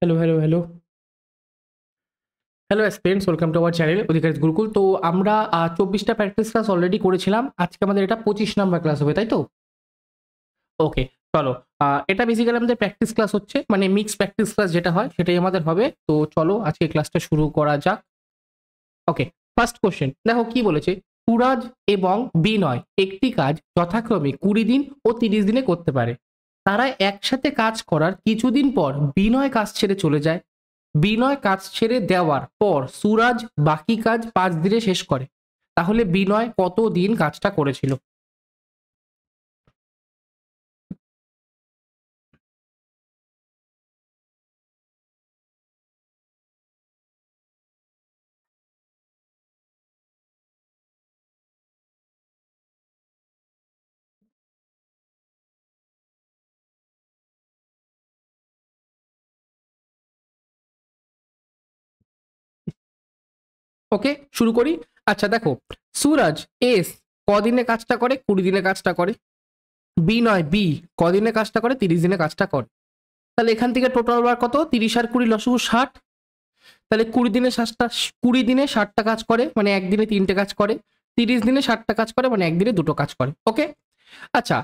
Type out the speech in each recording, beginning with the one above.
Hello, hello, hello. Hello students, welcome to our channel Adhikari Gurukul. তো আমরা ২৪টা practice class already করেছিলাম। আজকে আমাদের এটা ২৫ নাম্বার ক্লাস হবে, তাই তো? ওকে, চলো। এটা বেসিক্যালি আমাদের প্র্যাকটিস ক্লাস হচ্ছে, মানে মিক্স প্র্যাকটিস ক্লাস যেটা হয় সেটাই আমাদের হবে। তো চলো আজকে ক্লাসটা শুরু করা যাক। ওকে, ফার্স্ট কোশ্চেন দেখো কি বলেছে। সুরাজ এবং বিনয় একটি কাজ যথাক্রমে ২০ দিন ও ৩০ দিনে করতে পারে। তারা একসাথে কাজ করার কিছুদিন পর বিনয় কাজ ছেড়ে চলে যায়। বিনয় কাজ ছেড়ে দেওয়ার পর সুরাজ বাকি কাজ ৫ দিনে শেষ করে। তাহলে বিনয় কত দিন কাজটা করেছিল? ওকে, শুরু করি। আচ্ছা দেখো, সুরাজ এস কদিনে কাজটা করে? ২০ দিনে কাজটা করে। বিনয় বি কদিনে কাজটা করে? ৩০ দিনে কাজটা করে। তাহলে এখান থেকে টোটাল বার কত? ৩০ আর ২০ লসগু ৬০। তাহলে ২০ দিনে ৬০টা, ২০ দিনে ৬০টা কাজ করে মানে একদিনে ৩টে কাজ করে। ৩০ দিনে ৬০টা কাজ করে মানে একদিনে ২টো কাজ করে। ওকে, আচ্ছা।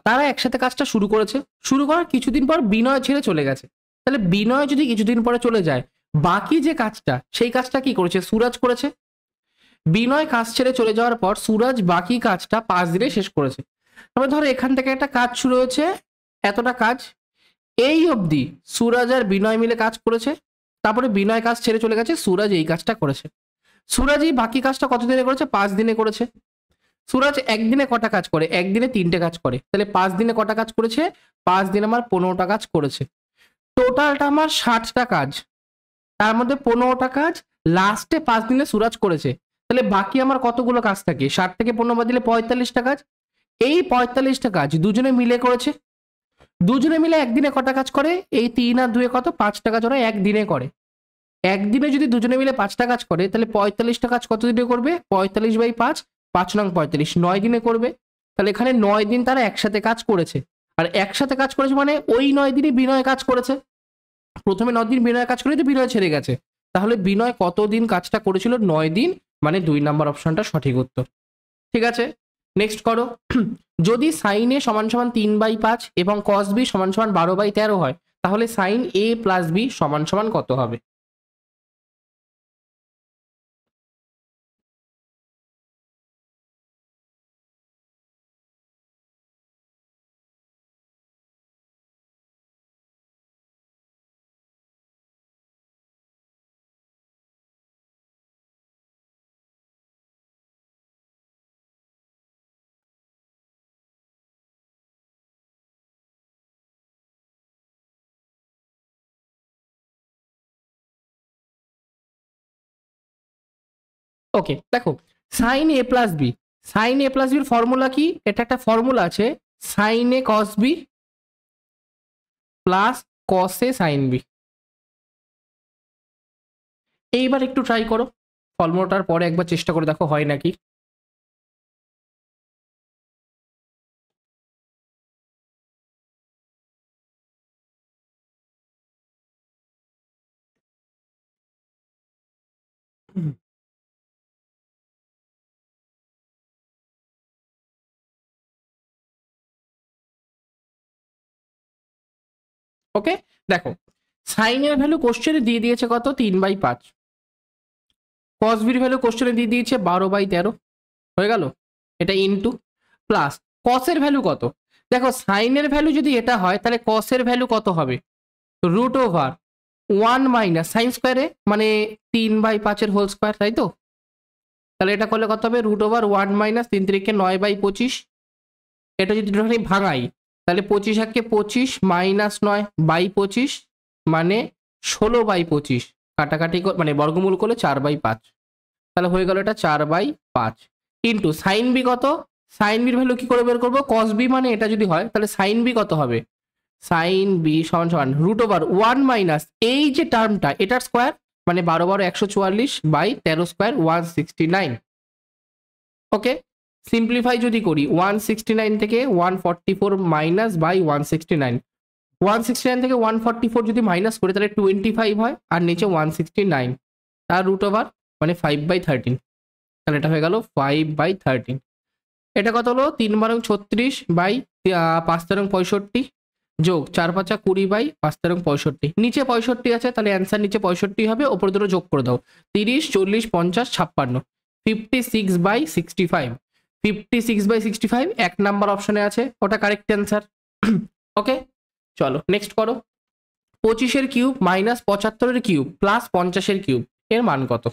তারা একসাথে কাজটা শুরু করেছে। শুরু করার কিছুদিন পর বিনয় ছেড়ে চলে গেছে। তাহলে বিনয় যদি কিছুদিন পরে চলে যায়, বাকি যে কাজটা সেই কাজটা কি করেছে? সুরাজ করেছে। বিনয় কাজ ছেড়ে চলে যাওয়ার পর সুরাজ বাকি কাজটা ৫ দিনে শেষ করেছে। তবে ধরো এখান থেকে একটা কাজ শুরু হয়েছে, এতটা কাজ, এই অবধি সুরাজ আর বিনয় মিলে কাজ করেছে। তারপরে বিনয় কাজ ছেড়ে চলে গেছে, সুরাজ এই কাজটা করেছে। সুরাজ এই বাকি কাজটা কত দিনে করেছে? ৫ দিনে করেছে। সুরাজ একদিনে কটা কাজ করে? একদিনে ৩টে কাজ করে। তাহলে ৫ দিনে কটা কাজ করেছে? ৫ দিনে আমার ১৫টা কাজ করেছে। টোটালটা আমার ৬০টা কাজ, তার মধ্যে ১৫টা কাজ লাস্টে ৫ দিনে সুরাজ করেছে। তাহলে বাকি আমার কতগুলো কাজ থাকে? ৬০ থেকে ১৫ বাদ দিলে ৪৫টা কাজ। এই ৪৫টা কাজ দুজনে মিলে করেছে। দুজনে মিলে একদিনে কটা কাজ করে? এই ৩ আর ২ কত? ৫টা কাজ ওরা একদিনে করে। একদিনে যদি দুজনে মিলে ৫টা কাজ করে তাহলে ৪৫টা কাজ কত দিনে করবে? ৪৫/৫, ৫ নং ৪৫, ৯ দিনে করবে। তাহলে এখানে ৯ দিন তারা একসাথে কাজ করেছে। আর একসাথে কাজ করেছে মানে ওই ৯ দিনই বিনয় কাজ করেছে। প্রথমে ৯ দিন বিনয় কাজ করেছে, বিনয় ছেড়ে গেছে। তাহলে বিনয় কতদিন কাজটা করেছিল? ৯ দিন, মানে ২ নাম্বার অপশনটা সঠিক উত্তর। ঠিক আছে, নেক্সট করো। যদি সাইন এ সমান সমান ৩/৫ এবং কস বি সমান সমান ১২/১৩ হয়, তাহলে সাইন এ প্লাস বি সমান সমান কত হবে? ওকে দেখো, sign A plus B, sign A plus বির ফর্মুলা কি? এটা একটা ফর্মুলা আছে, সাইন এ কস বি প্লাস কস এ সাইন বি। এইবার একটু ট্রাই করো, ফর্মুলাটার পরে একবার চেষ্টা করে দেখো হয় নাকি। ওকে দেখো, সাইনের ভ্যালু কোশ্চেনে দিয়ে দিয়েছে কত? ৩/৫। কস বির ভ্যালু কোশ্চেনে দিয়ে দিয়েছে ১২/১৩। হয়ে গেল, এটা ইনটু প্লাস কসের ভ্যালু কত? দেখো সাইনের ভ্যালু যদি এটা হয় তাহলে কসের ভ্যালু কত হবে? রুট ওভার 1 মাইনাস সাইন স্কোয়ারে, মানে ৩/৫ হোল স্কোয়ার, তাই তো? তাহলে এটা করলে কত হবে? রুট ওভার 1 মাইনাস ৩ তিরিকে ৯/২৫। এটা যদি একটুখানি ভাঙাই তাহলে ২৫ একে ২৫ মাইনাস ৯/২৫ মানে ১৬/২৫। কাটাকাটি মানে বর্গমূল করলে ৪/৫। তাহলে হয়ে গেল এটা ৪/৫ ইন্টু সাইন বি কত? সাইন বির ভ্যালু কি করে বের করবো? কস বি মানে এটা যদি হয় তাহলে সাইন বি কত হবে? সাইন বি সমান সমান রুট ওভার 1 মাইনাস এই যে টার্মটা এটার স্কোয়ার, মানে ১২ ১৪৪ বাই ১৩ স্কোয়ার 169। ওকে, সিম্পলিফাই যদি করি 169 থেকে 144 মাইনাস বাই 169, 169 থেকে 144 যদি মাইনাস করি তাহলে 25 হয়, আর নিচে 169 তার রুট ওভার মানে 5/13, তাহলে এটা হয়ে গেল 5/13। এটা কত হলো 3/36/5/65 যোগ 4×5 = 20/5/65, নিচে 65 আছে তাহলে অ্যান্সার নিচে 65 হবে, ওপর দুটো যোগ করে দাও 30, 40, 50, 56, 56/65, 56/65 এক নাম্বার অপশনে আছে, ওটা কারেক্ট অ্যান্সার। ওকে, চলো নেক্সট করো। 25-এর কিউব মাইনাস 75-এর কিউব প্লাস 50-এর কিউব এর মান কত?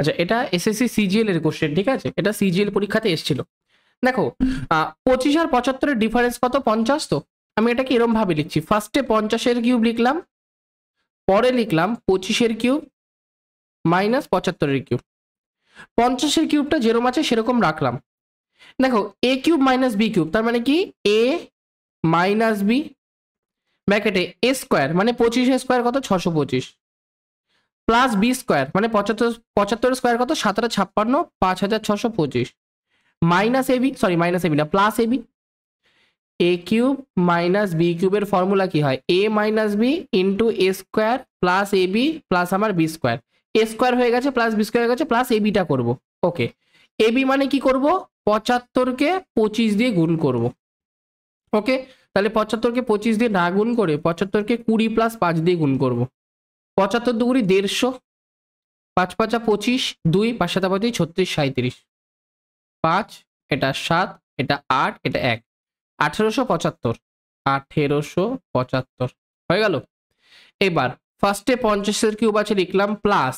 আচ্ছা, এটা এসএসসি সিজিএল এর কোশ্চেন, ঠিক আছে, এটা সিজিএল পরীক্ষাতে এসেছিল। দেখো 25 আর 75-এর ডিফারেন্স কত? 50। তো আমি এটাকে এরম ভাবে লিখছি, ফার্স্টে 50-এর কিউব লিখলাম, পরে লিখলাম 25-এর কিউব মাইনাস 75-এর কিউব। 50-এর কিউবটা যেরকম আছে সেরকম রাখলাম। দেখো এ কিউব মাইনাস বি কিউব তার মানে কি এ মাইনাস বি ব্র্যাকেটে এ স্কোয়ার মানে 25 স্কোয়ার কত? 625 প্লাস বি স্কোয়ার মানে 75 স্কোয়ার কত? 7×56 5625 minus A B, sorry minus A B না, plus A B. A cube minus B কিউবের ফর্মুলা কি হয়? A minus B into A square plus A B plus আমার বি স্কোয়ার। এ স্কোয়ার হয়ে গেছে প্লাস বি স্কোয়ার হয়ে গেছে, প্লাস এ বিটা করবো। ওকে, এ বি মানে কি করব? 75-কে 25 দিয়ে গুণ করব। ওকে, তাহলে 75-কে 25 দিয়ে না গুণ করে 75-কে 20 প্লাস 5 দিয়ে গুণ করব। 75 দুগুণি 150, 5×5 = 25, 2 5 7 35 36 37, 5 এটা 7 এটা 8 এটা 1, 1875, 1875 হয়ে গেল। এবার ফার্স্টে 50-এর কিউব আছে লিখলাম, প্লাস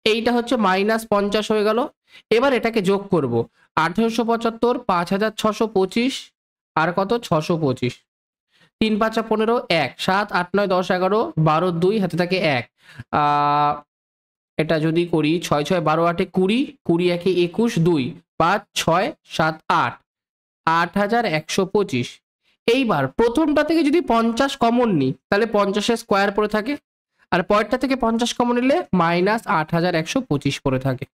এইটা হচ্ছে মাইনাস 50 হয়ে গেল। এবার এটাকে যোগ করব, 1875 5625 আর কত? 625, 3×5 = 15, 1 7 8 9 10 11 12 2 হাতে থাকে 1, এটা যদি করি 6 6 12 8 20, 20 1 21, 2 5 6 7 8, 8125। এইবার প্রথমটা থেকে যদি 50 কমন নিই তাহলে 50-এর স্কোয়ার পড়ে থাকে, আর পরেরটা থেকে 50 কমন নিলে মাইনাস 8125 পড়ে থাকে।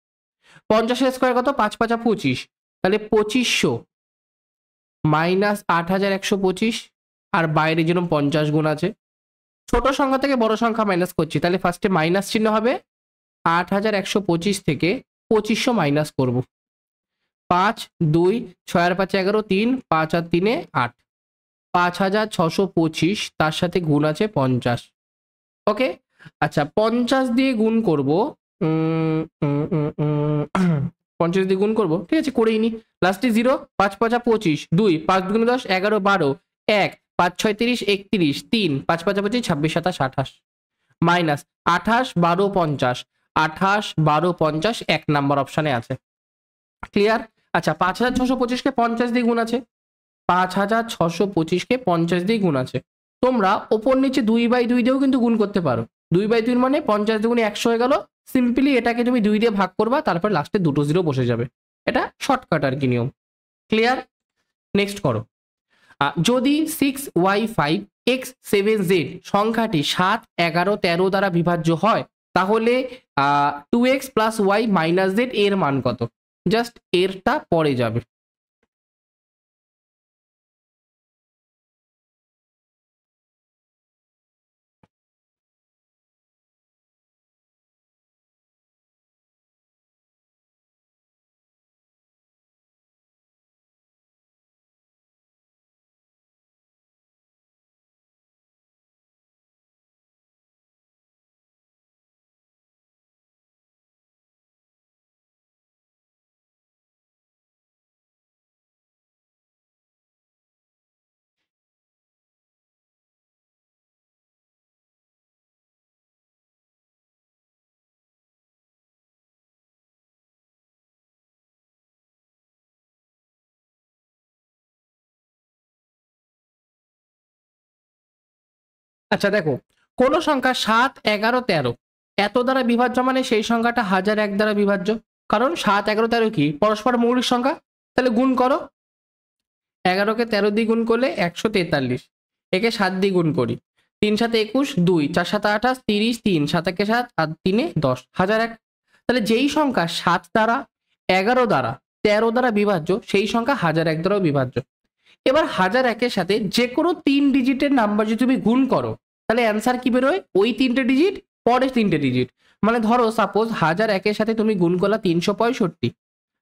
50-এর স্কোয়ার কত? 5×5 = 25, তাহলে 2500 মাইনাস 8125, আর বাইরে যেরকম 50 গুণ আছে, ছোট সংখ্যা থেকে বড় সংখ্যা মাইনাস করছি, তাহলে ফার্স্টে মাইনাস চিহ্ন হবে, 8125 থেকে 2500 মাইনাস করব। 5 2 6 আর 5 11, 3 5 আর 3 8, 5625 তার সাথে গুণ আছে 50। ওকে, আচ্ছা 50 দিয়ে গুণ করব, 50 দিয়ে গুণ করবো, ঠিক আছে করেই নি। লাস্টে 0, 5×5 = 25, 2 5 × 10 11 12, 1 5 6 30 31, 3 5×5 = 25 26 27 28 মাইনাস 28 12 50, 28 12 50 এক নাম্বার অপশানে আছে। ক্লিয়ার? আচ্ছা 5625-কে 50 দিয়ে গুণ আছে, 5625-কে 50 দিয়ে গুণ আছে। তোমরা ওপর নিচে 2/2 দিয়েও কিন্তু গুণ করতে পারো। 2/2 মানে 50 দুগুণে 100 হয়ে গেল। সিম্পলি এটাকে তুমি 2 দিয়ে ভাগ করবা, তারপর লাস্টে দুটো জিরো বসে যাবে। এটা শর্টকাট আর কি নিয়ম। ক্লিয়ার? নেক্সট করো। যদি 6y5 x7z সংখ্যাটি 7 11 13 দ্বারা বিভাজ্য হয় তাহলে 2x + y - z এর মান কত? জাস্ট এরটা পরে যাবে। আচ্ছা দেখো, কোন সংখ্যা 7, 11, 13 এত দ্বারা বিভাজ্য মানে সেই সংখ্যাটা 1001 দ্বারা বিভাজ্য। কারণ 7, 11, 13 কি পরস্পর মৌলিক সংখ্যা। তাহলে গুণ করো, 11কে 13 দিয়ে গুণ করলে 143, একে 7 দিয়ে গুণ করি, 3 7 21, 2 4 7 28, 30, 3 7 1 7 আর 3 10, 1001। তাহলে যেই সংখ্যা 7 দ্বারা, 11 দ্বারা, 13 দ্বারা বিভাজ্য সেই সংখ্যা 1001 দ্বারাও বিভাজ্য। এবার 1001-এর সাথে যে কোনো 3 ডিজিটের নাম্বার যদি তুমি গুণ করো তাহলে অ্যান্সার কি বেরোয়? ওই 3টে ডিজিট পরে 3টে ডিজিট। মানে ধরো সাপোজ 1001-এর সাথে তুমি গুণ করলা 365,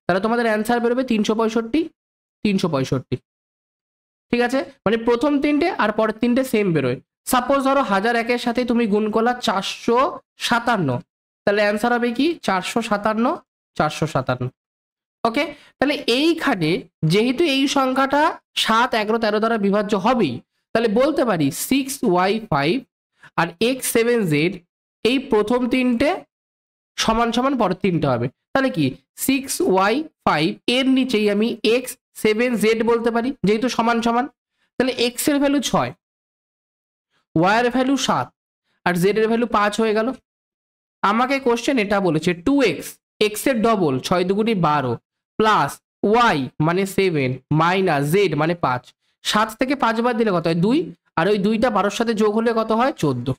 তাহলে তোমাদের অ্যান্সার বেরোবে 365, 365। ঠিক আছে, মানে প্রথম 3টে আর পরের 3টে সেম বেরোয়। সাপোজ ধরো 1001-এর সাথে তুমি গুণ করলা 457, তাহলে অ্যান্সার হবে কি 457, 457। ওকে, তাহলে এইখানে যেহেতু এই সংখ্যাটা 7, 11, 13 দ্বারা বিভাজ্য হবেই, তাহলে বলতে পারি 6y5 আর x7z এই প্রথম 3টে সমান সমান পরের 3টে হবে। তাহলে কি 6y5 এর নিচেই আমি x7z বলতে পারি যেহেতু সমান সমান। তাহলে x এর ভ্যালু 6, y এর ভ্যালু 7 আর z এর ভ্যালু 5 হয়ে গেল। আমাকে কোশ্চেন এটা বলেছে 2x, x এর ডবল 6 দুগুণি 12 প্লাস y মানে 7 মাইনাস z মানে 5। 7 থেকে 5 বাদ দিলে কত হয়? 2, আর ওই 2টা 12-এর সাথে যোগ হলে কত হয়? 14।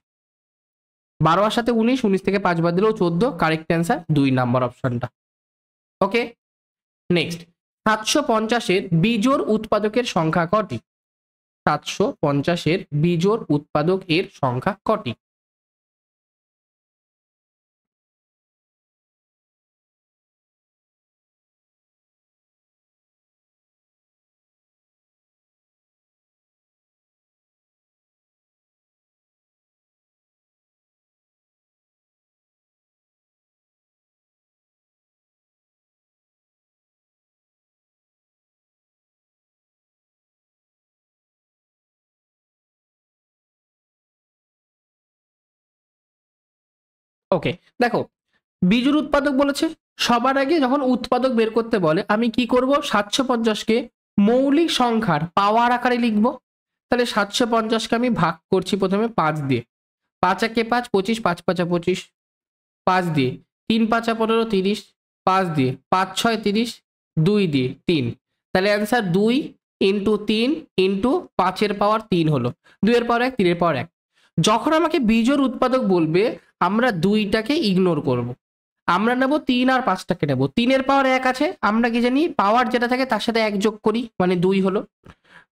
12 এর সাথে 19, 19 থেকে 5 বাদ দিলেও 14। কারেক্ট অ্যান্সার 2 নাম্বার অপশনটা। ওকে, নেক্সট 750-এর বিজোড় উৎপাদকের সংখ্যা কটি? 750-এর বিজোড় উৎপাদক এর সংখ্যা কটি? ওকে, দেখো বিজোড় উৎপাদক বলেছে, সবার আগে যখন উৎপাদক বের করতে বলে আমি কি করব? 750-কে মৌলিক সংখ্যার পাওয়ার আকারে লিখব। তাহলে 750-কে আমি ভাগ করছি প্রথমে 5 দিয়ে। 5 একে 5, 25, 5 5 25, 5 দিয়ে 3 5 15, 30, 5 দিয়ে 5 6 30, 2 দিয়ে 3। তাহলে অ্যান্সার 2 ইন্টু 3 ইন্টু 5-এর পাওয়ার 3 হলো, 2 এর পাওয়ার 1, 3 এর পাওয়ার 1। যখন আমাকে বিজোড় উৎপাদক বলবে আমরা 2টাকে ইগনোর করব, আমরা নেব 3 আর 5টাকে নেব। 3 এর পাওয়ার 1 আছে, আমরা কি জানি পাওয়ার যেটা থাকে তার সাথে 1 যোগ করি মানে 2 হলো।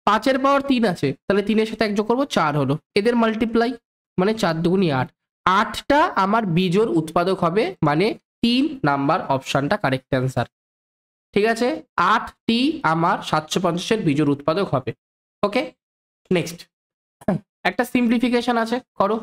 5 এর পাওয়ার 3 আছে, তাহলে 3 এর সাথে 1 যোগ করবো 4 হলো। এদের মাল্টিপ্লাই মানে 4 দুগুণি 8, 8টা আমার বিজোড় উৎপাদক হবে, মানে 3 নাম্বার অপশনটা কারেক্ট অ্যান্সার। ঠিক আছে, 8টি আমার 750-এর বিজোড় উৎপাদক হবে। ওকে, নেক্সট একটা সিম্পলিফিকেশন আছে, করো।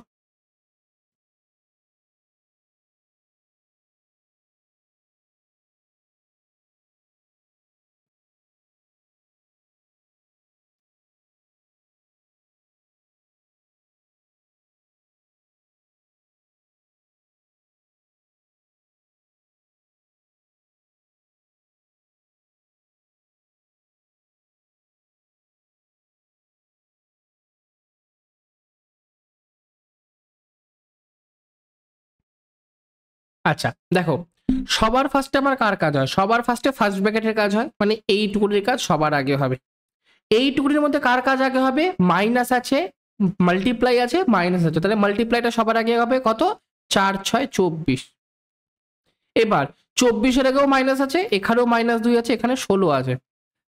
আচ্ছা দেখো, সবার ফার্স্টে আমার কার কাজ হয়? সবার ফার্স্টে ফার্স্ট ব্র্যাকেটের কাজ হয়, মানে এইটুকুনির কাজ সবার আগে হবে। এইটুকুনির মধ্যে কার কাজ আগে হবে? মাইনাস আছে, মাল্টিপ্লাই আছে, মাইনাস আছে, তাহলে মাল্টিপ্লাইটা সবার আগে হবে কত? 4 6 24। এবার 24-এর আগেও মাইনাস আছে, এখানেও -2 আছে, এখানে 16 আছে।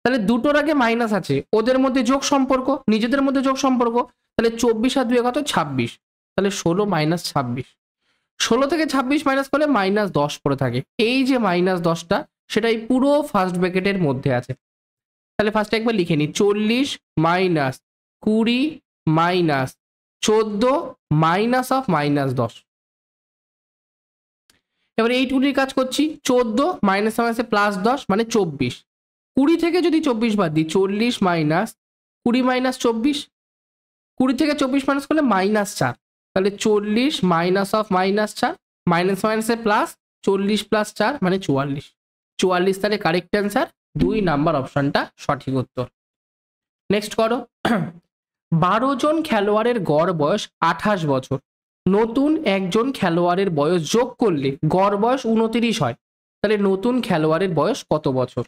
তাহলে দুটোর আগে মাইনাস আছে, ওদের মধ্যে যোগ সম্পর্ক, নিজেদের মধ্যে যোগ সম্পর্ক। তাহলে 24 আর 2 কত? 26। তাহলে 16 মাইনাস 26, 16 থেকে 26 মাইনাস করলে -10 পড়ে থাকে। এই যে -10টা সেটাই পুরো ফার্স্ট ব্র্যাকেটের মধ্যে আছে। তাহলে ফার্স্টে একবার লিখে নিই, 40 মাইনাস 20 মাইনাস 14 মাইনাস অফ -10। এবার এইটুকুনির কাজ করছি, 14 মাইনাস মাইনাসে +10 মানে 24। 20 থেকে যদি 24 বাদ দিই, 40 মাইনাস 20 মাইনাস 24, 20 থেকে 24 মাইনাস করলে -4। তাহলে 40 মাইনাস অফ -4, মাইনাস মাইনাসে প্লাস, 40 প্লাস 4 মানে 44। 44 তাহলে কারেক্ট অ্যান্সার 2 নাম্বার অপশনটা সঠিক উত্তর। নেক্সট করো, 12 জন খেলোয়াড়ের গড় বয়স 28 বছর, নতুন একজন খেলোয়াড়ের বয়স যোগ করলে গড় বয়স 29 হয়, তাহলে নতুন খেলোয়াড়ের বয়স কত বছর?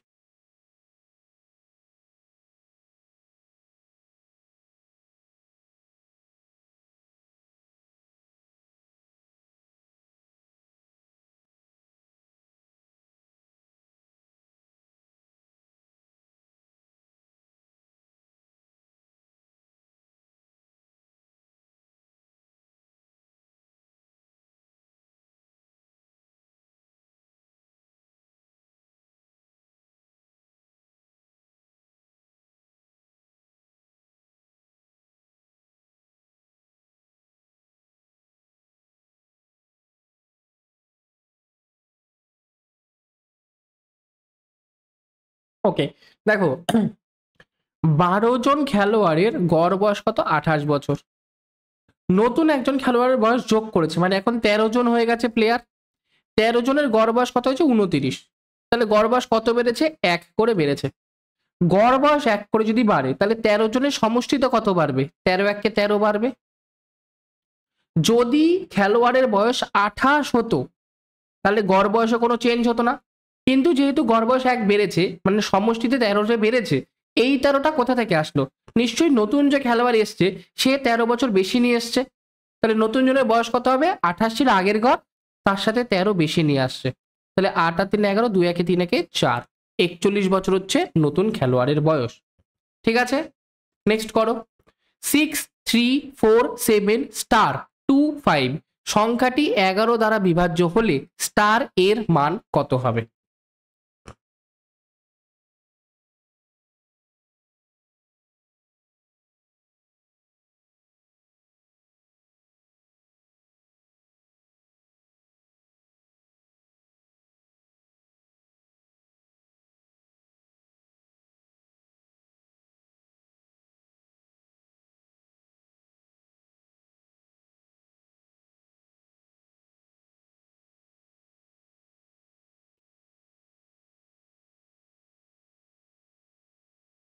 ওকে, দেখো 12 জন খেলোয়াড়ের গড় বয়স কত? 28 বছর। নতুন একজন খেলোয়াড়ের বয়স যোগ করেছে, মানে এখন 13 জন হয়ে গেছে প্লেয়ার। 13 জনের গড় বয়স কত হয়েছে? 29। তাহলে গড় বয়স কত বেড়েছে? 1 করে বেড়েছে। গড় বয়স 1 করে যদি বাড়ে তাহলে 13 জনের সমষ্টিতে কত বাড়বে? 13 × 1 = 13 বাড়বে। যদি খেলোয়াড়ের বয়স 28 হতো তাহলে গড় বয়সে কোনো চেঞ্জ হতো না, কিন্তু যেহেতু গড় বয়স 1 বেড়েছে, মানে সমষ্টিতে 13 বেড়েছে, এই 13টা কোথা থেকে আসলো? নিশ্চয়ই নতুন যে খেলোয়াড় এসছে সে 13 বছর বেশি নিয়ে এসছে। তাহলে নতুন জনের বয়স কত হবে? 28 ছিল আগের গড়, তার সাথে 13 বেশি নিয়ে আসছে। তাহলে 8 আর 3 11, 2 1 3 1 4, 41 বছর হচ্ছে নতুন খেলোয়াড়ের বয়স। ঠিক আছে, নেক্সট করো। 6 3 4 7 * 2 5 সংখ্যাটি 11 দ্বারা বিভাজ্য হলে স্টার এর মান কত হবে?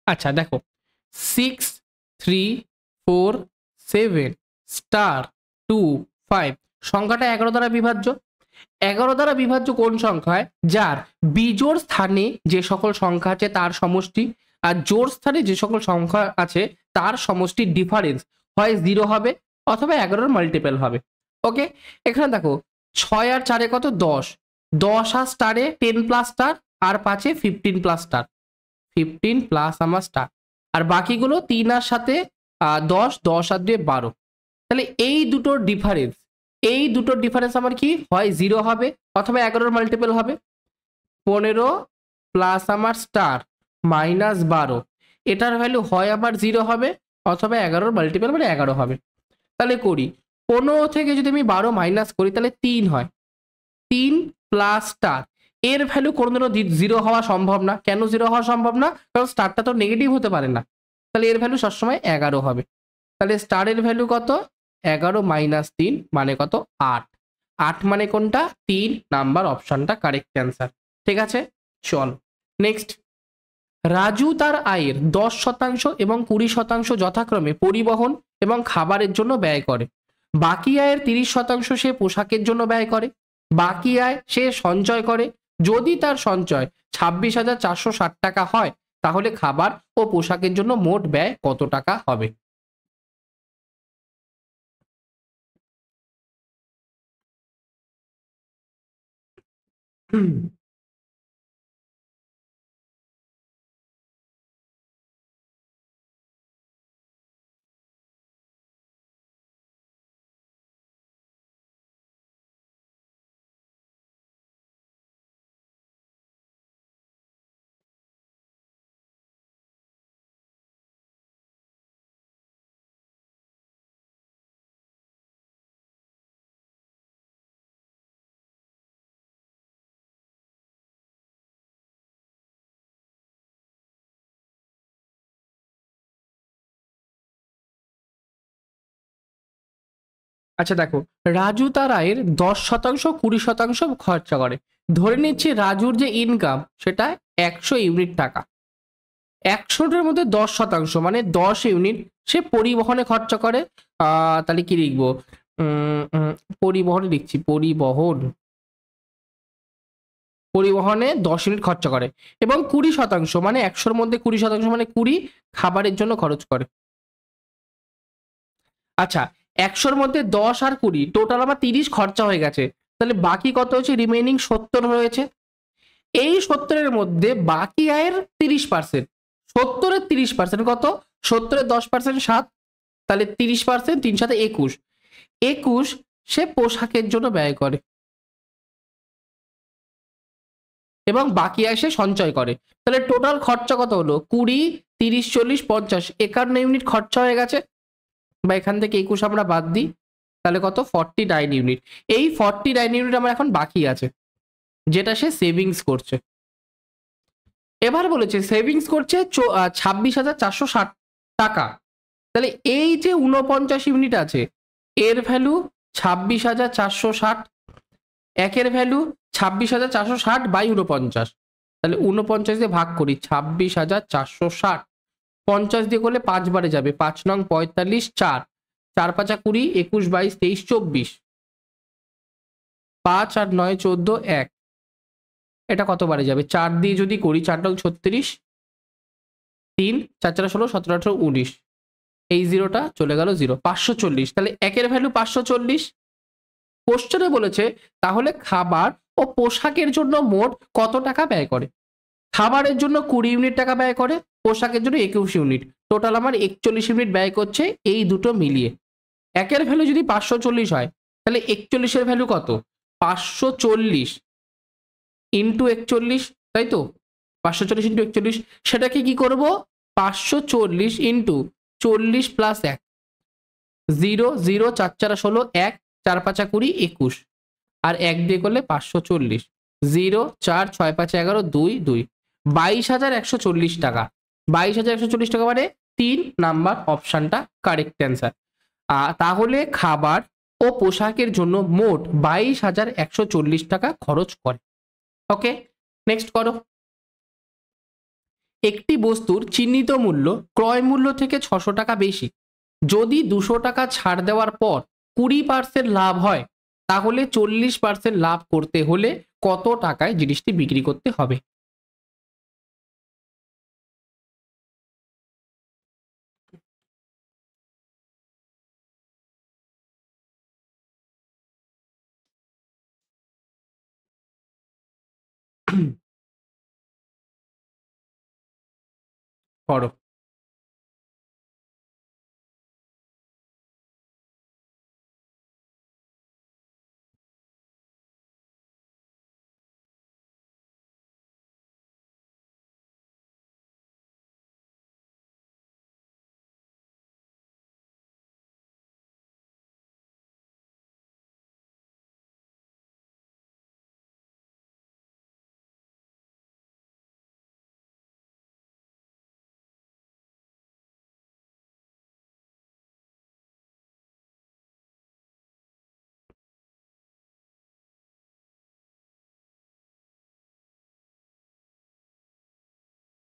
আচ্ছা দেখো, 6 3 4 7 * 2 5 সংখ্যাটা 11 দ্বারা বিভাজ্য। 11 দ্বারা বিভাজ্য কোন সংখ্যায়? যার বিজোড় স্থানে যে সকল সংখ্যা আছে তার সমষ্টি, আর জোড় স্থানে যে সকল সংখ্যা আছে তার সমষ্টির ডিফারেন্স হয় 0 হবে অথবা 11-র মাল্টিপল হবে। ওকে, এখানে দেখো 6 আর 4 কত? 10। 10 আর স্টারে 10 প্লাস স্টার, আর 5-এ 15 প্লাস স্টার, 15 প্লাস আমার স্টার, আর বাকিগুলো 3 আর সাথে 10, 10 আর 2 12। তাহলে এই দুটোর ডিফারেন্স আমার কি হয়? 0 হবে অথবা 11-র মাল্টিপল হবে। 15 প্লাস আমার স্টার মাইনাস 12, এটার ভ্যালু হয় আবার 0 হবে অথবা 11-র মাল্টিপল মানে 11 হবে। তাহলে করি, 15 থেকে যদি আমি 12 মাইনাস করি তাহলে 3 হয়। 3 প্লাস স্টার, এর ভ্যালু কোনোদিনও 0 হওয়া সম্ভব না। কেন 0 হওয়া সম্ভব না? কারণ স্টারটা তো নেগেটিভ হতে পারে না। তাহলে এর ভ্যালু সবসময় 11 হবে। তাহলে স্টারের ভ্যালু কত? 11 মাইনাস 3 মানে কত? 8। 8 মানে কোনটা? 3 নাম্বার অপশনটা কারেক্ট অ্যান্সার। ঠিক আছে, চল নেক্সট। রাজু তার আয়ের 10% এবং 20% যথাক্রমে পরিবহন এবং খাবারের জন্য ব্যয় করে। বাকি আয়ের 30% সে পোশাকের জন্য ব্যয় করে। বাকি আয় সে সঞ্চয় করে। যদি তার সঞ্চয় 26,460 টাকা হয় তাহলে খাবার ও পোশাকের জন্য মোট ব্যয় কত টাকা হবে? আচ্ছা দেখো, রাজু তার আয়ের 10%, 20% খরচা করে। ধরে নিচ্ছি রাজুর যে ইনকাম সেটা 100 ইউনিট টাকা। 100টার মধ্যে 10% মানে 10 ইউনিট সে পরিবহনে খরচা করে। তাহলে কি লিখবো, পরিবহনে লিখছি, পরিবহনে 10 ইউনিট খরচা করে, এবং 20% মানে 100-র মধ্যে 20% মানে 20 খাবারের জন্য খরচ করে। আচ্ছা, 100-র মধ্যে 10 আর 20 টোটাল আমার 30 খরচা হয়ে গেছে, তাহলে বাকি কত হচ্ছে, রিমেইনিং 70 রয়েছে। এই 70-এর মধ্যে বাকি আয়ের 30%, 70-এর 30% কত, 70-এর 10% 7, তাহলে 30%, 3 সাথে 21, 21 সে পোশাকের জন্য ব্যয় করে, এবং বাকি আয় সে সঞ্চয় করে। তাহলে টোটাল খরচা কত হলো, 20, 30, 40, 50, 51 ইউনিট খরচা হয়ে গেছে, বা এখান থেকে 21 আমরা বাদ দিই, তাহলে কত, 49 ইউনিট। এই 49 ইউনিট আমার এখন বাকি আছে, যেটা সে সেভিংস করছে। এবার বলেছে সেভিংস করছে 26,460 টাকা। তাহলে এই যে 49 ইউনিট আছে, এর ভ্যালু 26,460, একের ভ্যালু 26,460 বাই 49, তাহলে 49 দিয়ে ভাগ করি, 26,460, 50 দিয়ে করলে 5 বারে যাবে, 5 নং 45, 4, 4 5 20, 21, 22, 23, 24, 5 আর 9, 14, 1, এটা কতবারে যাবে, 4 দিয়ে যদি করি, 4 নং 36, 3, 4 4 16, 17 18, 19, এই জিরোটা চলে গেল 0, 540। তাহলে একের ভ্যালু 540। কোশ্চেনে বলেছে তাহলে খাবার ও পোশাকের জন্য মোট কত টাকা ব্যয় করে। খাবারের জন্য 20 ইউনিট টাকা ব্যয় করে, পোশাকের জন্য 21 ইউনিট, টোটাল আমার 41 ইউনিট ব্যয় করছে এই দুটো মিলিয়ে। একের ভ্যালু যদি 540 হয়, তাহলে 41-এর ভ্যালু কত, 540 ইন্টু 41, তাই তো, 540 ইন্টু 41, সেটাকে কি করব, 540 ইন্টু 40 প্লাস 1, 0 0, 4 4 16, 1, 4 5 20, 21, আর 1 দিয়ে করলে 540, 0 4 6 5 11, 2 2, 22,140 টাকা। 22,140 টাকা মানে 3 নাম্বার অপশনটা কারেক্ট অ্যান্সার। তাহলে খাবার ও পোশাকের জন্য মোট 22,140 টাকা খরচ করে। ওকে, নেক্সট করো। একটি বস্তুর চিহ্নিত মূল্য ক্রয় মূল্য থেকে 600 টাকা বেশি, যদি 200 টাকা ছাড় দেওয়ার পর 20% লাভ হয়, তাহলে 40% লাভ করতে হলে কত টাকায় জিনিসটি বিক্রি করতে হবে। করো।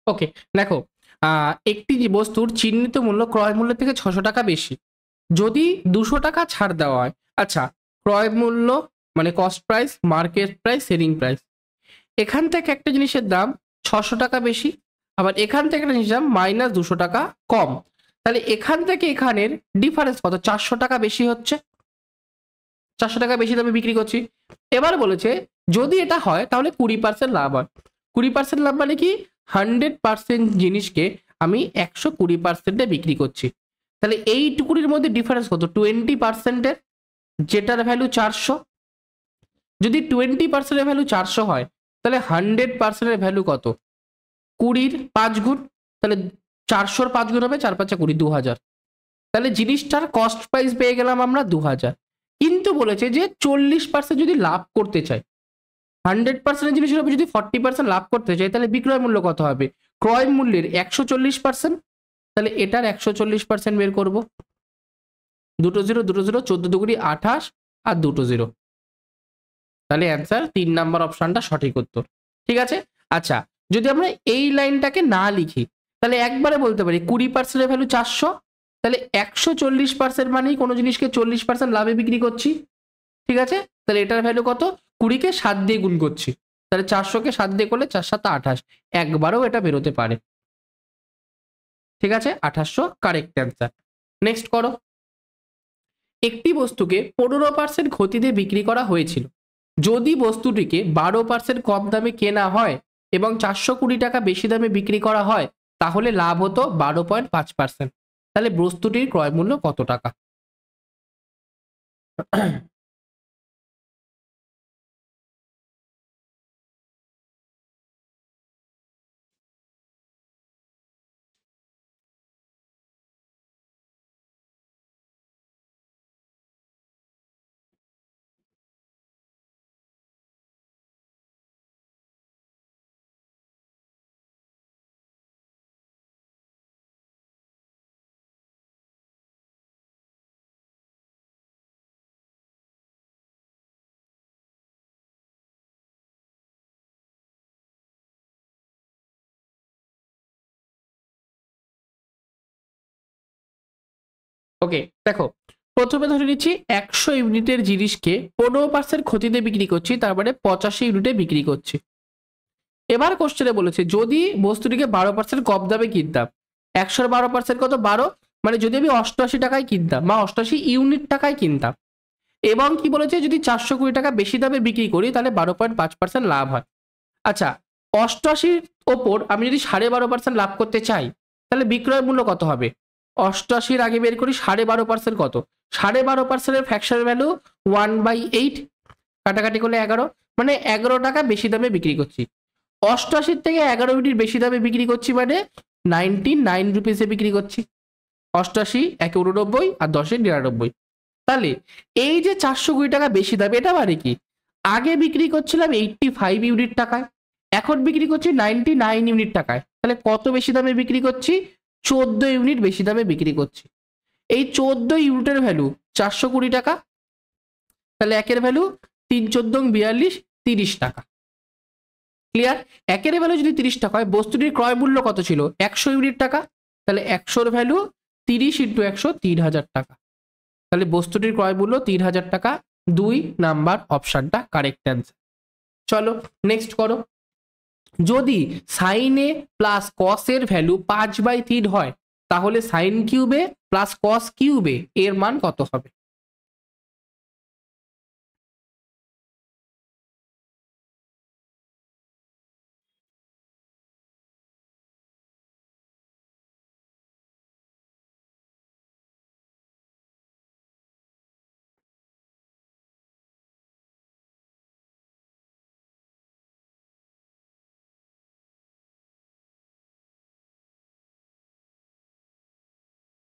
ওকে, দেখো, একটি যে বস্তুর চিহ্নিত মূল্য ক্রয় মূল্য থেকে 600 টাকা বেশি, যদি 200 টাকা ছাড় দেওয়া হয়। আচ্ছা, ক্রয় মূল্য মানে cost price, market price, selling price, এখান থেকে একটা জিনিসের দাম 600 টাকা বেশি, আবার এখান থেকে একটা জিনিসের দাম মাইনাস 200 টাকা কম, তাহলে এখান থেকে এখানের ডিফারেন্স কত, 400 টাকা বেশি হচ্ছে, 400 টাকা বেশি দামে বিক্রি করছি। এবার বলেছে যদি এটা হয় তাহলে 20% লাভ হয়। 20% লাভ মানে কি, 100% জিনিসকে আমি 120%-এ বিক্রি করছি, তাহলে এইটুকুনির মধ্যে ডিফারেন্স কত, 20%-এর, যেটার ভ্যালু 400। যদি 20%-এর ভ্যালু 400 হয়, তাহলে 100%-এর ভ্যালু কত, 20-র 5 গুণ, তাহলে 400-র 5 গুণ হবে, 4 5 20, 2000। তাহলে জিনিসটার কস্ট প্রাইস পেয়ে গেলাম আমরা 2000। কিন্তু বলেছে যে 40% যদি লাভ করতে চাই, 100% জিনিসের উপর যদি 40% লাভ করতে চাই, তাহলে বিক্রয় মূল্য কত হবে, ক্রয় মূল্যের 140%, তাহলে এটার 140% বের করব, দুটো জিরো দুটো জিরো, 14 দুগুণি 28 আর দুটো জিরো, তাহলে অ্যান্সার 3 নাম্বার অপশনটা সঠিক উত্তর। ঠিক আছে। আচ্ছা, যদি আমরা এই লাইনটাকে না লিখি, তাহলে একবারে বলতে পারি 20%-এর ভ্যালু 400, তাহলে 140% মানেই কোনো জিনিসকে 40% লাভে বিক্রি করছি। ঠিক আছে, তাহলে এটার ভ্যালু কত? 20-কে 7 দিয়ে গুণ করছি, তাহলে 400-কে 7 দিয়ে করলে 4 7 28, একবারও এটা বেরোতে পারে। ঠিক আছে, 2800 কারেক্ট অ্যান্সার। নেক্সট করো। একটি বস্তুকে 15% ক্ষতিতে বিক্রি করা হয়েছিল। যদি বস্তুটিকে 12% কম দামে কেনা হয় এবং 420 টাকা বেশি দামে বিক্রি করা হয়, তাহলে লাভ হতো 12.5%। তাহলে বস্তুটির ক্রয় মূল্য কত টাকা? ওকে, দেখো প্রথমে ধরে নিচ্ছি 100 ইউনিটের জিনিসকে 15% ক্ষতিতে বিক্রি করছি, তার মানে 85 ইউনিটে বিক্রি করছি। এবার কোশ্চেনে বলেছে যদি বস্তুটিকে 12% কম দামে কিনতাম, 100-র 12% কত? 12, মানে যদি আমি 88 টাকায় কিনতাম বা 88 ইউনিট টাকায় কিনতাম, এবং কি বলেছে যদি 420 টাকা বেশি দামে বিক্রি করি তাহলে 12.5% লাভ হয়। আচ্ছা, 88-র ওপর আমি যদি 12.5% লাভ করতে চাই, তাহলে বিক্রয় মূল্য কত হবে? 88-র আগে বের করি 12.5% কত? 12.5%-এর ফ্র্যাকশন ভ্যালু 1/8, কাটাকাটি করলে 11, মানে 11 টাকা বেশি দামে বিক্রি করছি। 88 থেকে 11 ইউনিট বেশি দামে বিক্রি করছি, মানে 99 রুপিসে বিক্রি করছি। 88 একে 89 আর 10-এ 99। তাহলে এই যে 420 টাকা বেশি দাম, এটা মানে কি আগে বিক্রি করছিলাম 85 ইউনিট টাকায়, এখন বিক্রি করছি 99 ইউনিট টাকায়, তাহলে কত বেশি দামে বিক্রি করছি? 14 ইউনিট বেশি দামে বিক্রি করছি। এই 14 ইউনিটের ভ্যালু 420 টাকা, তাহলে একের ভ্যালু 3 14 42 30 টাকা। ক্লিয়ার? একের ভ্যালু যদি 30 টাকা হয়, বস্তুটির ক্রয় মূল্য কত ছিল? 100 ইউনিট টাকা, তাহলে 100-র ভ্যালু 30 × 100 3000 টাকা। তাহলে বস্তুটির ক্রয় মূল্য 3000 টাকা। 2 নাম্বার অপশনটা কারেক্ট অ্যান্সার। চলো নেক্সট করো। যদি সাইন এ প্লাস কস এর ভ্যালু 5/3 হয়, তাহলে সাইন কিউবে প্লাস কস কিউবে এর মান কত হবে?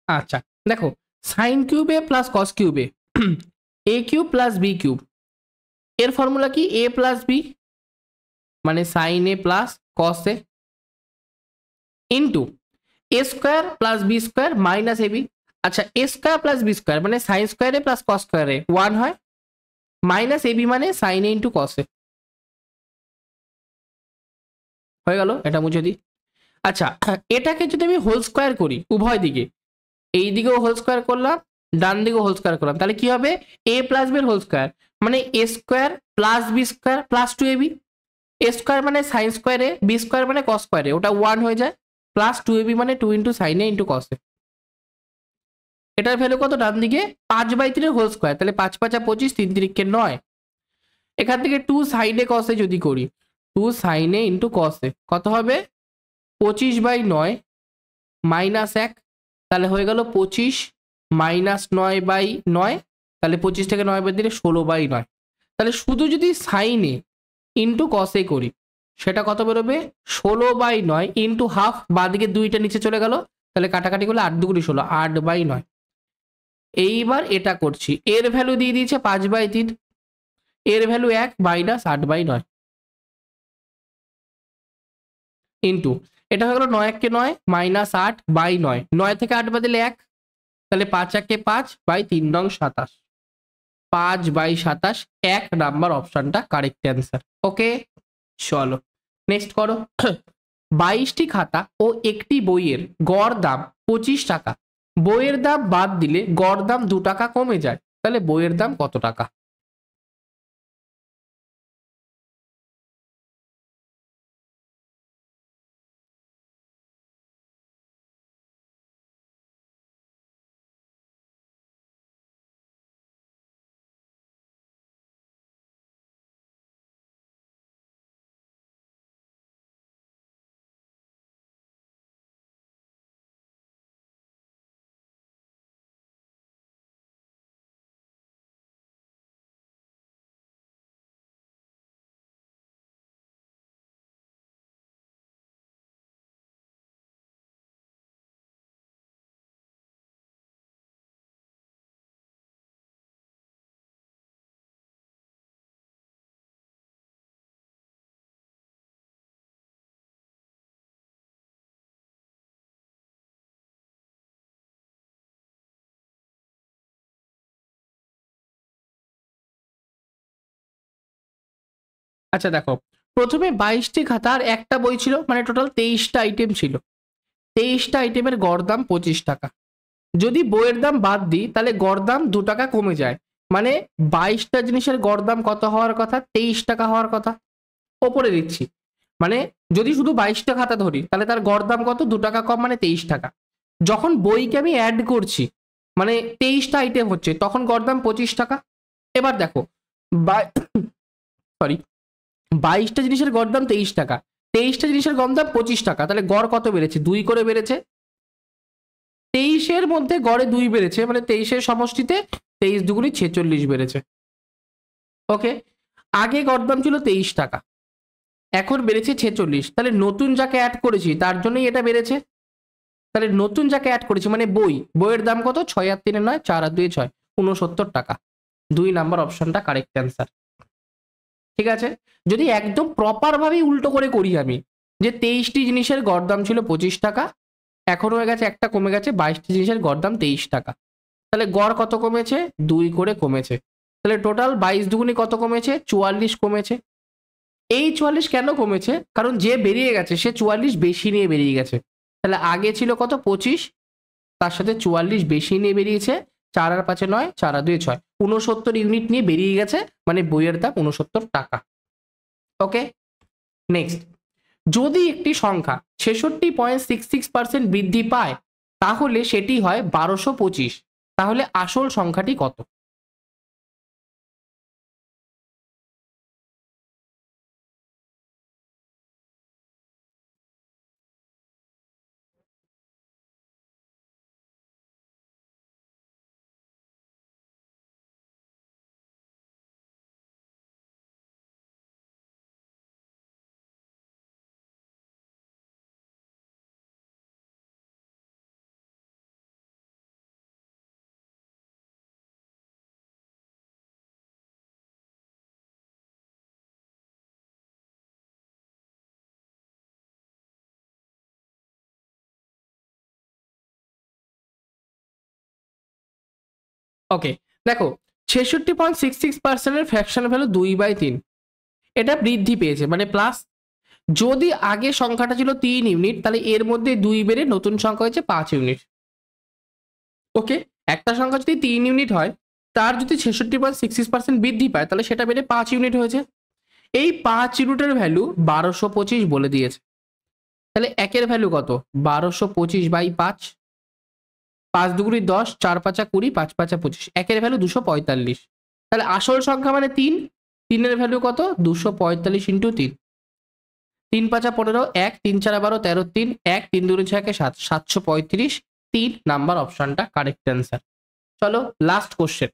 আচ্ছা, দেখো সাইন কিউবে প্লাস কস কিউবে A cube plus B cube, এর ফর্মুলা কি? এ প্লাস বি, মানে sine A plus cos A, into A square plus B square minus A B. আচ্ছা, A square plus B square মানে sine স্কোয়ারে plus cos স্কোয়ারে 1 হয়, minus A B মানে sine A into cos A. হয়ে গেল, এটা মুছে দিই। আচ্ছা, এটাকে যদি আমি হোল স্কোয়ার করি উভয় দিকে, এই দিকেও হোল স্কোয়ার করলাম, ডান দিকেও হোল স্কোয়ার করলাম, তাহলে কি হবে? A plus B whole square মানে A square plus B square plus 2ab। A square মানে সাইন স্কোয়ারে, বি স্কোয়ার মানে কস স্কোয়ারে, ওটা 1 হয়ে যায়, প্লাস 2ab মানে 2 × সাইন এ ইন্টু কস এ। এটার ভ্যালু কত? ডান দিকে 5/3 হোল স্কোয়ার, তাহলে 5 5 25, 3 3 9। এখান থেকে 2 সাইন এ কস এ যদি করি, 2 সাইন এ ইন্টু কস এ কত হবে? 25/9 মাইনাস 1, তাহলে হয়ে গেল 25 মাইনাস 9/9, তাহলে 25 থেকে 9 বাদ দিলে 16/9। তাহলে শুধু যদি সাইনে ইন্টু কসে করি, সেটা কত বেরোবে? 16/9 ইন্টু হাফ, বাদিকে 2টা নিচে চলে গেল, তাহলে কাটাকাটি করলে 8 2 16, 8/9। এইবার এটা করছি, এর ভ্যালু দিয়ে দিয়েছে 5/3, এর ভ্যালু 1 মাইনাস 8/9 ইন্টু এটা হয়ে গেল 9 1 কে 9 মাইনাস 8/9, 9 থেকে 8 বাদ দিলে 1, তাহলে 5 1 কে 5/3 নং 27, 5/27 1 নাম্বার অপশনটা কারেক্ট অ্যান্সার। ওকে, চলো নেক্সট করো। 22টি খাতা ও একটি বইয়ের গড় দাম 25 টাকা, বইয়ের দাম বাদ দিলে গড় দাম 2 টাকা কমে যায়, তাহলে বইয়ের দাম কত টাকা? আচ্ছা দেখো, প্রথমে 22টি খাতা আর একটা বই ছিল, মানে টোটাল 23টা আইটেম ছিল। 23টা আইটেমের গড় দাম 25 টাকা। যদি বইয়ের দাম বাদ দিই তাহলে গড় দাম 2 টাকা কমে যায়, মানে 22টা জিনিসের গড় দাম কত হওয়ার কথা? 23 টাকা হওয়ার কথা। ওপরে দিচ্ছি, মানে যদি শুধু 22টা খাতা ধরি তাহলে তার গড় দাম কত? 2 টাকা কম, মানে 23 টাকা। যখন বইকে আমি অ্যাড করছি, মানে 23টা আইটেম হচ্ছে, তখন গড় দাম 25 টাকা। এবার দেখো, সরি, 22টা জিনিসের গড় দাম 23 টাকা, 23টা জিনিসের গড় দাম 25 টাকা, তাহলে গড় কত বেড়েছে? 2 করে বেড়েছে। 23-এর মধ্যে গড়ে 2 বেড়েছে, মানে 23-এর সমষ্টিতে 23 দুগুণি 46 বেড়েছে। ওকে, আগে গড় দাম ছিল 23 টাকা, এখন বেড়েছে 46, তাহলে নতুন যাকে অ্যাড করেছি তার জন্যই এটা বেড়েছে। তাহলে নতুন যাকে অ্যাড করেছি মানে বইয়ের দাম কত? 6 আর 3 9, 4 আর 2 6, 69 টাকা। 2 নাম্বার অপশনটা কারেক্ট অ্যান্সার। ঠিক আছে, যদি একদম প্রপার ভাবেই উল্টো করে করি আমি, যে 23টি জিনিসের গড় দাম ছিল 25 টাকা, এখন হয়ে গেছে একটা কমে গেছে, 22টি জিনিসের গড় দাম 23 টাকা, তাহলে গড় কত কমেছে? 2 করে কমেছে। তাহলে টোটাল 22 দুগুণি কত কমেছে? 44 কমেছে। এই 44 কেন কমেছে? কারণ যে বেরিয়ে গেছে সে 44 বেশি নিয়ে বেরিয়ে গেছে। তাহলে আগে ছিল কত? 25, তার সাথে 44 বেশি নিয়ে বেরিয়েছে, 4 আর 5 9, 4 আর 2 6, 69 ইউনিট নিয়ে বেরিয়ে গেছে, মানে বইয়ের দাম 69 টাকা। ওকে, নেক্সট, যদি একটি সংখ্যা 66.66% বৃদ্ধি পায় তাহলে সেটি হয় 1225, তাহলে আসল সংখ্যাটি কত? ওকে, দেখো, 66.66%-এর ফ্র্যাকশন ভ্যালু 2/3, এটা বৃদ্ধি পেয়েছে মানে প্লাস। যদি আগে সংখ্যাটা ছিল 3 ইউনিট, তাহলে এর মধ্যে 2 বেড়ে নতুন সংখ্যা হয়েছে 5 ইউনিট। ওকে, একটা সংখ্যা যদি 3 ইউনিট হয়, তার যদি 66.66% বৃদ্ধি পায় তাহলে সেটা বেড়ে 5 ইউনিট হয়েছে। এই 5 ইউনিটের ভ্যালু 1225 বলে দিয়েছে। তাহলে একের ভ্যালু কত? 1225/5, 5 দুগুণি 10, 4 পাঁচা 20, 5 পাঁচা 25, একের ভ্যালু 245। তাহলে আসল সংখ্যা মানে 3, 3-এর ভ্যালু কত? 245 ইন্টু 3, 3 পাঁচা 15, 1 3 4 12, 13 3, 1 3 2 6 7, 735, 3 নাম্বার অপশনটা কারেক্ট অ্যান্সার। চলো লাস্ট কোশ্চেন।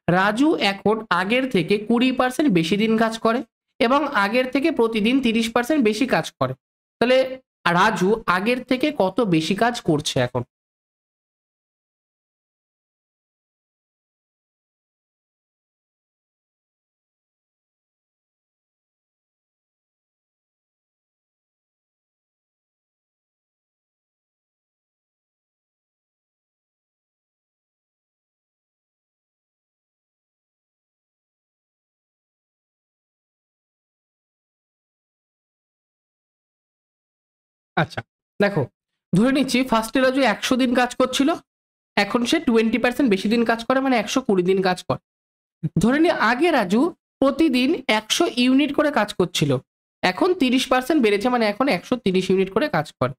রাজু এখন আগের থেকে 20% বেশি দিন কাজ করে এবং আগের থেকে প্রতিদিন 30% বেশি কাজ করে, তাহলে রাজু আগের থেকে কত বেশি কাজ করছে এখন? আচ্ছা দেখো, ধরে নিচ্ছি ফার্স্টে রাজু 100 দিন কাজ করছিল, এখন সে 20% বেশি দিন কাজ করে, মানে 120 দিন কাজ করে। ধরে নি আগে রাজু প্রতিদিন 100 ইউনিট করে কাজ করছিল, এখন 30% বেড়েছে, মানে এখন 130 ইউনিট করে কাজ করে।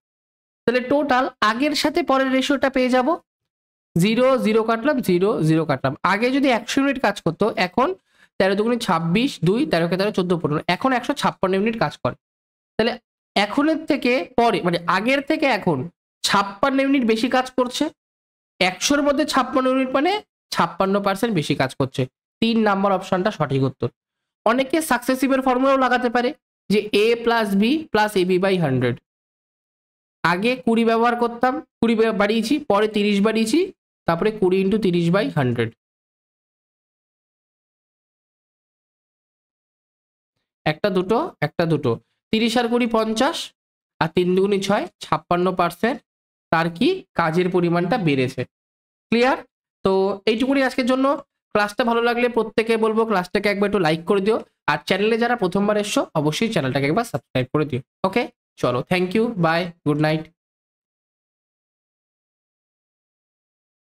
তাহলে টোটাল আগের সাথে পরের রেশিওটা পেয়ে যাব। 0 0 কাটলাম, 0 0 কাটলাম। আগে যদি 100 ইউনিট কাজ করতো, এখন 13 দুগুণে 26, 2 13 কে 13 14 15, এখন 156 ইউনিট কাজ করে। তাহলে এখনের থেকে পরে, মানে আগের থেকে এখন 56 ইউনিট বেশি কাজ করছে। 100-র মধ্যে 56 ইউনিট মানে 56% বেশি কাজ করছে। 3 নাম্বার অপশনটা সঠিক উত্তর। অনেকে সাকসেসিভের ফর্মুলাও লাগাতে পারে, যে a plus B plus ab by 100। আগে 20 ব্যবহার করতাম, 20 বাড়িয়েছি, পরে 30 বাড়িয়েছি, তারপরে 20 ইন্টু 30 বাই 100। একটা দুটো, একটা দুটো, 30 আর 20 50, আর 3 দুগুণি 6, 56%। তার কি কাজের পরিমাণটা বেড়েছে। ক্লিয়ার? তো এইটুকুনি আজকের জন্য। ক্লাসটা ভালো লাগলে প্রত্যেকে বলবো ক্লাসটাকে একবার একটু লাইক করে দিও, আর চ্যানেলে যারা প্রথমবার এসছো অবশ্যই চ্যানেলটাকে একবার সাবস্ক্রাইব করে দিও। ওকে, চলো, thank you, bye, good night.